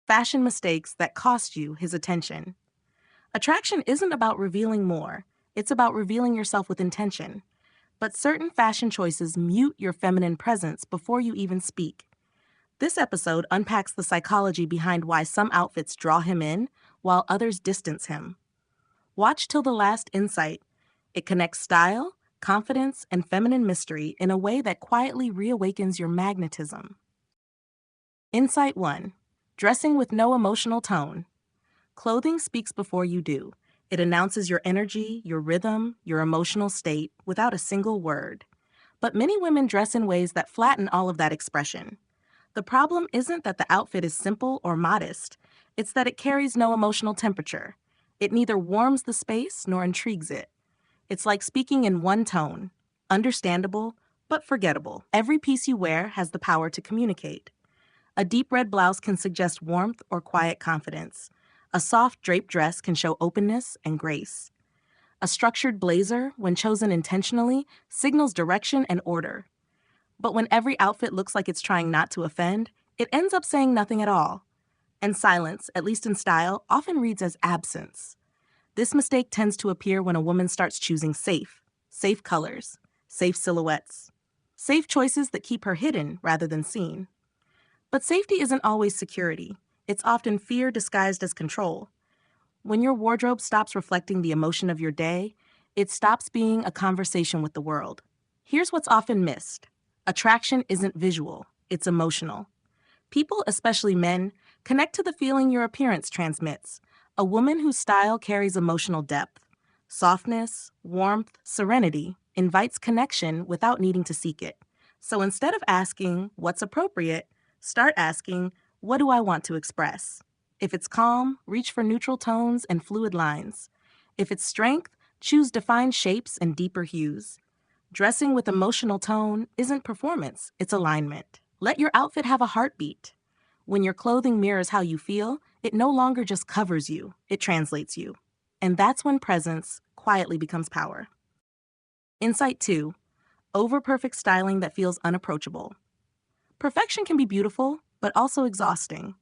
Fashion mistakes that cost you his attention. Attraction isn't about revealing more, it's about revealing yourself with intention. But certain fashion choices mute your feminine presence before you even speak. This episode unpacks the psychology behind why some outfits draw him in while others distance him. Watch till the last insight. It connects style, confidence, and feminine mystery in a way that quietly reawakens your magnetism. Insight 1. Dressing with no emotional tone. Clothing speaks before you do. It announces your energy, your rhythm, your emotional state without a single word. But many women dress in ways that flatten all of that expression. The problem isn't that the outfit is simple or modest, it's that it carries no emotional temperature. It neither warms the space nor intrigues it. It's like speaking in one tone, understandable, but forgettable. Every piece you wear has the power to communicate. A deep red blouse can suggest warmth or quiet confidence. A soft draped dress can show openness and grace. A structured blazer, when chosen intentionally, signals direction and order. But when every outfit looks like it's trying not to offend, it ends up saying nothing at all. And silence, at least in style, often reads as absence. This mistake tends to appear when a woman starts choosing safe colors, safe silhouettes, safe choices that keep her hidden rather than seen. But safety isn't always security. It's often fear disguised as control. When your wardrobe stops reflecting the emotion of your day, it stops being a conversation with the world. Here's what's often missed. Attraction isn't visual, it's emotional. People, especially men, connect to the feeling your appearance transmits. A woman whose style carries emotional depth, softness, warmth, serenity, invites connection without needing to seek it. So instead of asking, what's appropriate, start asking, what do I want to express? If it's calm, reach for neutral tones and fluid lines. If it's strength, choose defined shapes and deeper hues. Dressing with emotional tone isn't performance, it's alignment. Let your outfit have a heartbeat. When your clothing mirrors how you feel, it no longer just covers you, it translates you. And that's when presence quietly becomes power. Insight 2. Over-perfect styling that feels unapproachable. Perfection can be beautiful, but also exhausting.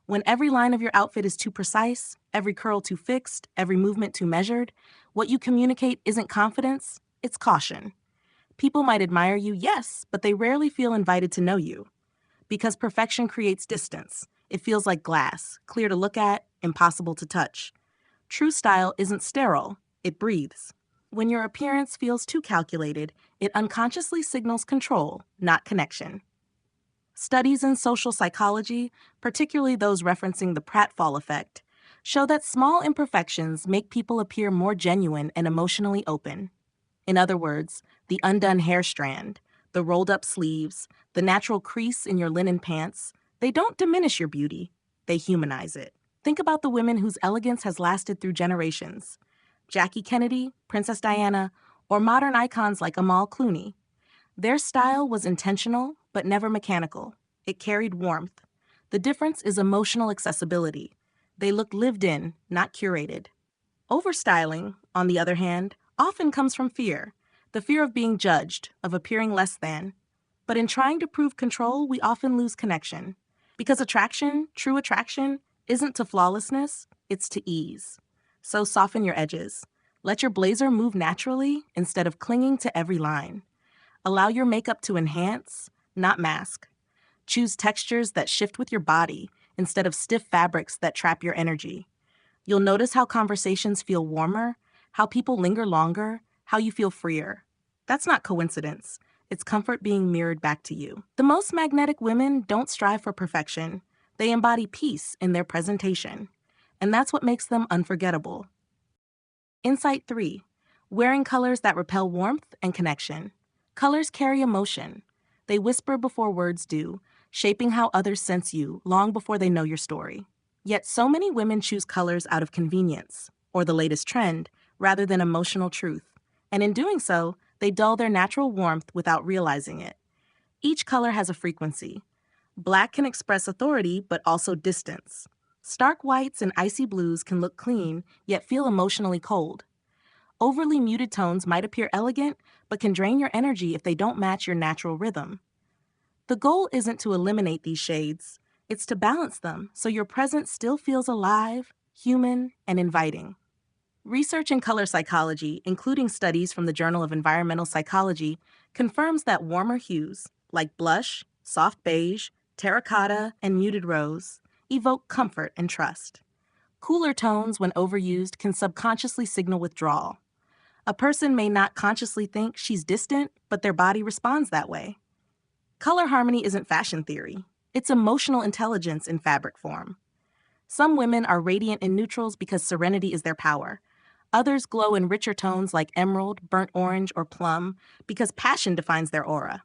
When every line of your outfit is too precise, every curl too fixed, every movement too measured, what you communicate isn't confidence, it's caution. People might admire you, yes, but they rarely feel invited to know you. Because perfection creates distance. It feels like glass, clear to look at, impossible to touch. True style isn't sterile, it breathes. When your appearance feels too calculated, it unconsciously signals control, not connection. Studies in social psychology, particularly those referencing the pratfall effect, show that small imperfections make people appear more genuine and emotionally open. In other words, the undone hair strand, the rolled up sleeves, the natural crease in your linen pants, they don't diminish your beauty, they humanize it. Think about the women whose elegance has lasted through generations. Jackie Kennedy, Princess Diana, or modern icons like Amal Clooney. Their style was intentional, but never mechanical. It carried warmth. The difference is emotional accessibility. They look lived in, not curated. Overstyling, on the other hand, often comes from fear. The fear of being judged, of appearing less than. But in trying to prove control, we often lose connection. Because attraction, true attraction, isn't to flawlessness, it's to ease. So soften your edges. Let your blazer move naturally instead of clinging to every line. Allow your makeup to enhance, not mask. Choose textures that shift with your body instead of stiff fabrics that trap your energy. You'll notice how conversations feel warmer, how people linger longer, how you feel freer. That's not coincidence. It's comfort being mirrored back to you. The most magnetic women don't strive for perfection. They embody peace in their presentation. And that's what makes them unforgettable. Insight 3. Wearing colors that repel warmth and connection. Colors carry emotion. They whisper before words do, shaping how others sense you long before they know your story. Yet so many women choose colors out of convenience, or the latest trend, rather than emotional truth. And in doing so, they dull their natural warmth without realizing it. Each color has a frequency. Black can express authority, but also distance. Stark whites and icy blues can look clean, yet feel emotionally cold. Overly muted tones might appear elegant, but can drain your energy if they don't match your natural rhythm. The goal isn't to eliminate these shades. It's to balance them so your presence still feels alive, human, and inviting. Research in color psychology, including studies from the Journal of Environmental Psychology, confirms that warmer hues, like blush, soft beige, terracotta, and muted rose, evoke comfort and trust. Cooler tones, when overused, can subconsciously signal withdrawal. A person may not consciously think she's distant, but their body responds that way. Color harmony isn't fashion theory. It's emotional intelligence in fabric form. Some women are radiant in neutrals because serenity is their power. Others glow in richer tones like emerald, burnt orange, or plum because passion defines their aura.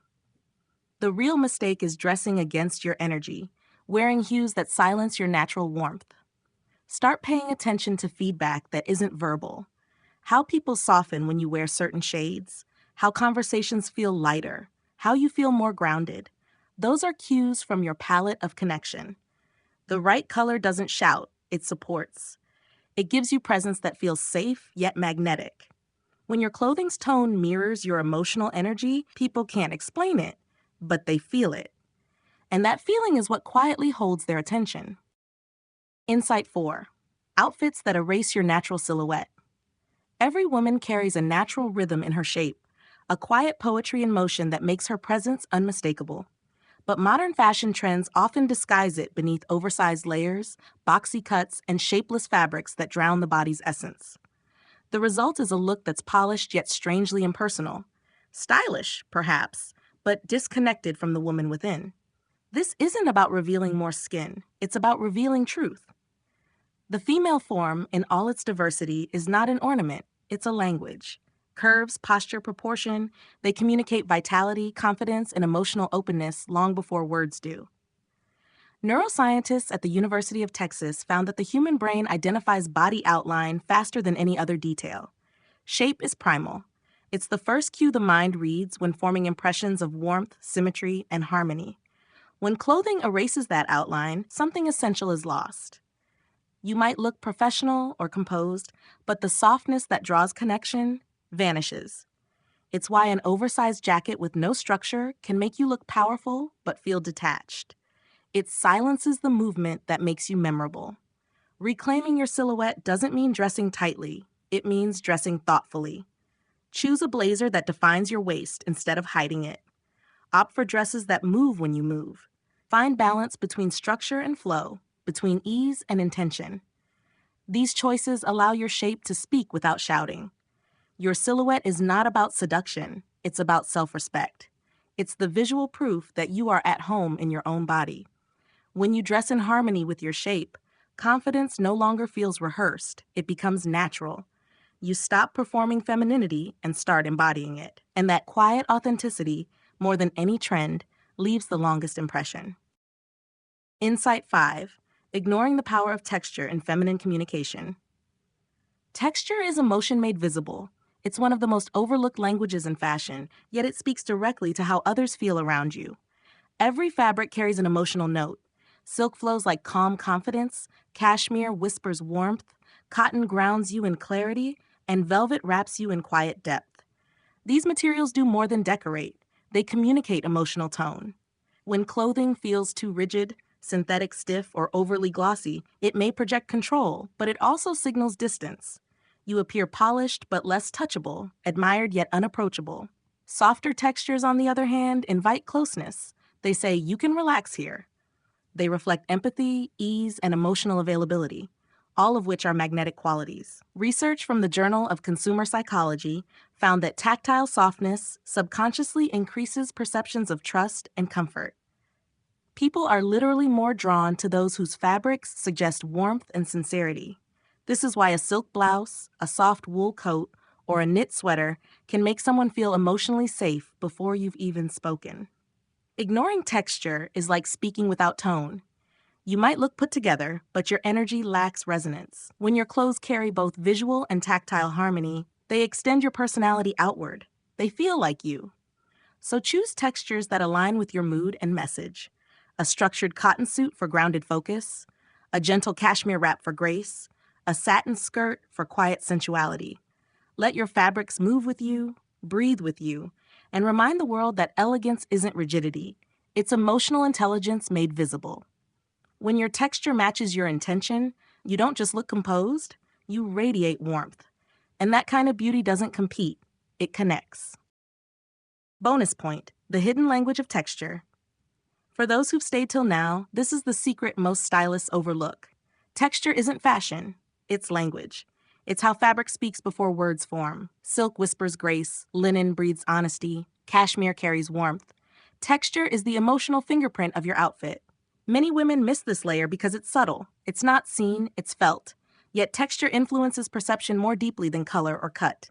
The real mistake is dressing against your energy, wearing hues that silence your natural warmth. Start paying attention to feedback that isn't verbal. How people soften when you wear certain shades, how conversations feel lighter, how you feel more grounded. Those are cues from your palette of connection. The right color doesn't shout, it supports. It gives you presence that feels safe yet magnetic. When your clothing's tone mirrors your emotional energy, people can't explain it, but they feel it. And that feeling is what quietly holds their attention. Insight 4. Outfits that erase your natural silhouette. Every woman carries a natural rhythm in her shape, a quiet poetry in motion that makes her presence unmistakable. But modern fashion trends often disguise it beneath oversized layers, boxy cuts, and shapeless fabrics that drown the body's essence. The result is a look that's polished yet strangely impersonal. Stylish, perhaps, but disconnected from the woman within. This isn't about revealing more skin, it's about revealing truth. The female form, in all its diversity, is not an ornament, it's a language. Curves, posture, proportion, they communicate vitality, confidence, and emotional openness long before words do. Neuroscientists at the University of Texas found that the human brain identifies body outline faster than any other detail. Shape is primal. It's the first cue the mind reads when forming impressions of warmth, symmetry, and harmony. When clothing erases that outline, something essential is lost. You might look professional or composed, but the softness that draws connection vanishes. It's why an oversized jacket with no structure can make you look powerful but feel detached. It silences the movement that makes you memorable. Reclaiming your silhouette doesn't mean dressing tightly, it means dressing thoughtfully. Choose a blazer that defines your waist instead of hiding it. Opt for dresses that move when you move. Find balance between structure and flow, between ease and intention. These choices allow your shape to speak without shouting. Your silhouette is not about seduction, it's about self-respect. It's the visual proof that you are at home in your own body. When you dress in harmony with your shape, confidence no longer feels rehearsed, it becomes natural. You stop performing femininity and start embodying it. And that quiet authenticity, more than any trend, leaves the longest impression. Insight 5. Ignoring the power of texture in feminine communication. Texture is emotion made visible. It's one of the most overlooked languages in fashion, yet it speaks directly to how others feel around you. Every fabric carries an emotional note. Silk flows like calm confidence, cashmere whispers warmth, cotton grounds you in clarity, and velvet wraps you in quiet depth. These materials do more than decorate. They communicate emotional tone. When clothing feels too rigid, synthetic stiff, or overly glossy, it may project control, but it also signals distance. You appear polished but less touchable, admired yet unapproachable. Softer textures, on the other hand, invite closeness. They say, you can relax here. They reflect empathy, ease, and emotional availability, all of which are magnetic qualities. Research from the Journal of Consumer Psychology found that tactile softness subconsciously increases perceptions of trust and comfort. People are literally more drawn to those whose fabrics suggest warmth and sincerity. This is why a silk blouse, a soft wool coat, or a knit sweater can make someone feel emotionally safe before you've even spoken. Ignoring texture is like speaking without tone. You might look put together, but your energy lacks resonance. When your clothes carry both visual and tactile harmony, they extend your personality outward. They feel like you. So choose textures that align with your mood and message. A structured cotton suit for grounded focus, a gentle cashmere wrap for grace, a satin skirt for quiet sensuality. Let your fabrics move with you, breathe with you, and remind the world that elegance isn't rigidity. It's emotional intelligence made visible. When your texture matches your intention, you don't just look composed, you radiate warmth. And that kind of beauty doesn't compete, it connects. Bonus point, the hidden language of texture. For those who've stayed till now, this is the secret most stylists overlook. Texture isn't fashion, it's language. It's how fabric speaks before words form. Silk whispers grace, linen breathes honesty, cashmere carries warmth. Texture is the emotional fingerprint of your outfit. Many women miss this layer because it's subtle. It's not seen, it's felt. Yet texture influences perception more deeply than color or cut.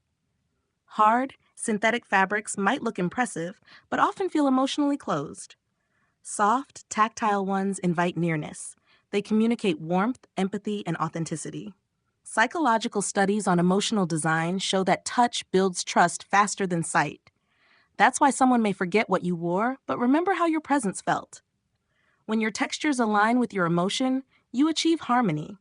Hard, synthetic fabrics might look impressive, but often feel emotionally closed. Soft, tactile ones invite nearness. They communicate warmth, empathy, and authenticity. Psychological studies on emotional design show that touch builds trust faster than sight. That's why someone may forget what you wore, but remember how your presence felt. When your textures align with your emotion, you achieve harmony.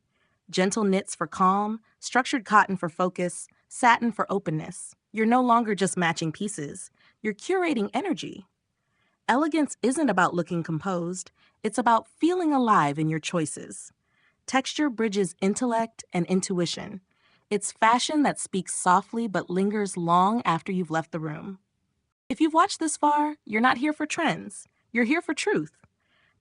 Gentle knits for calm, structured cotton for focus, satin for openness. You're no longer just matching pieces. You're curating energy. Elegance isn't about looking composed. It's about feeling alive in your choices. Texture bridges intellect and intuition. It's fashion that speaks softly but lingers long after you've left the room. If you've watched this far, you're not here for trends. You're here for truth.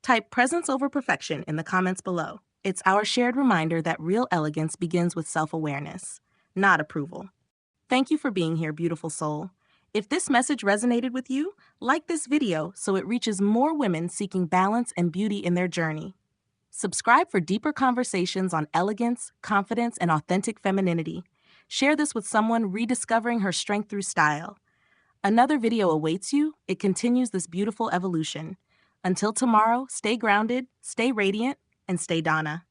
Type presence over perfection in the comments below. It's our shared reminder that real elegance begins with self-awareness, not approval. Thank you for being here, beautiful soul. If this message resonated with you, like this video so it reaches more women seeking balance and beauty in their journey. Subscribe for deeper conversations on elegance, confidence, and authentic femininity. Share this with someone rediscovering her strength through style. Another video awaits you. It continues this beautiful evolution. Until tomorrow, stay grounded, stay radiant, and stay Donna.